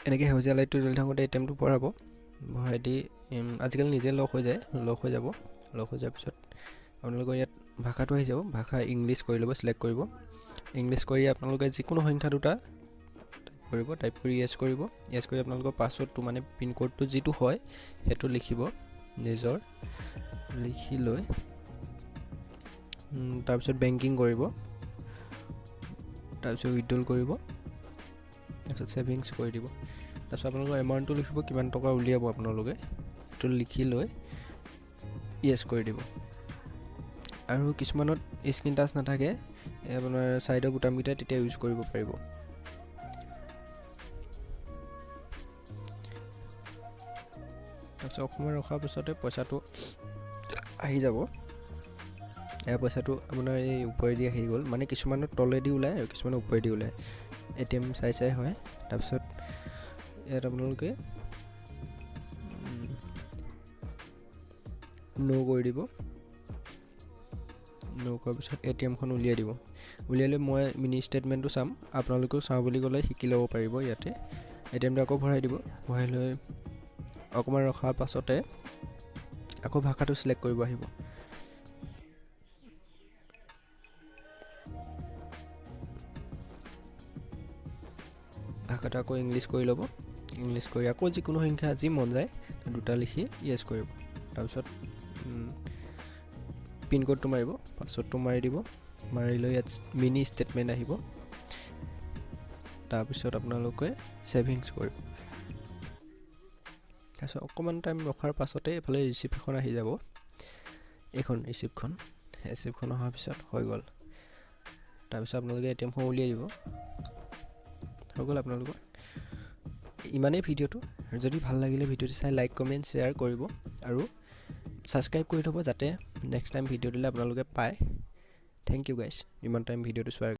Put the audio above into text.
এনেকৈ সেউজীয়া লাইটটো জ্বলি থাকোঁতে এটিএমটো ভৰাব। ভৰাই দি আজিকালি নিজে লক হৈ যায়, লক হৈ যাব। লক হৈ যোৱাৰ পিছত আপোনালোকৰ ইয়াত ভাষাটো আহি যাব। ভাষা ইংলিছ কৰি ল'ব, চিলেক্ট কৰিব। ইংলিছ কৰি আপোনালোকে যিকোনো সংখ্যা দুটা টাইপ কৰিব। টাইপ কৰি য়েছ কৰিব। য়েছ কৰি আপোনালোকৰ পাছৱৰ্ডটো মানে পিনক'ডটো যিটো হয় সেইটো লিখিব নিজৰ। লিখি লৈ তাৰপিছত বেংকিং কৰিব, তাৰপিছত উইথড্ৰল কৰিব, তাৰপিছত ছেভিংছ কৰি দিব। তাৰপিছত আপোনালোকৰ এমাউণ্টটো লিখিব, কিমান টকা উলিয়াব আপোনালোকে, সেইটো লিখি লৈ য়েছ কৰি দিব। আৰু কিছুমানত স্ক্ৰীন টাচ নাথাকে, আপোনাৰ ছাইডৰ বুটামকেইটা তেতিয়া ইউজ কৰিব পাৰিব। তাৰপিছত অকণমান ৰখাৰ পিছতে পইচাটো আহি যাব। এয়া পইচাটো আপোনাৰ এই ওপৰেদি আহি গ'ল, মানে কিছুমানৰ তলেদি ওলায় আৰু কিছুমানৰ ওপৰেদি ওলায়। এটিএম চাই হয়। তাৰপিছত ইয়াত আপোনালোকে ন' কৰি দিব। ন' কৰাৰ পিছত এটিএমখন উলিয়াই দিব। উলিয়াই লৈ মই মিনি ষ্টেটমেণ্টটো চাম, আপোনালোকেও চাওঁ বুলি ক'লে শিকি ল'ব পাৰিব ইয়াতে। এটিএমটো আকৌ ভৰাই দিব। ভৰাই লৈ অকণমান ৰখাৰ পাছতে আকৌ ভাষাটো চিলেক্ট কৰিব আহিব। ভাষাটো আকৌ ইংলিছ কৰি ল'ব। ইংলিছ কৰি আকৌ যিকোনো সংখ্যা যি মন যায় দুটা লিখি য়েছ কৰিব। তাৰপিছত পিনক'ডটো মাৰিব, পাছৱৰ্ডটো মাৰি দিব। মাৰি লৈ ইয়াত মিনি ষ্টেটমেণ্ট আহিব। তাৰপিছত আপোনালোকে ছেভিংছ কৰিব। তাৰপিছত অকণমান টাইম ৰখাৰ পাছতে এইফালে ৰিচিপ্ট এখন আহি যাব। এইখন ৰিচিপ্টখন অহাৰ পিছত হৈ গ'ল। তাৰপিছত আপোনালোকে এটিএমখন উলিয়াই দিব। হৈ গ'ল আপোনালোকৰ। ইমানেই ভিডিঅ'টো। যদি ভাল লাগিলে ভিডিঅ'টো চাই লাইক, কমেণ্ট, শ্বেয়াৰ কৰিব আৰু ছাবস্ক্ৰাইব কৰি থ'ব যাতে নেক্সট টাইম ভিডিঅ' দিলে আপোনালোকে পায়। থেংক ইউ গাইজ, ইমান টাইম ভিডিঅ'টো চোৱাৰ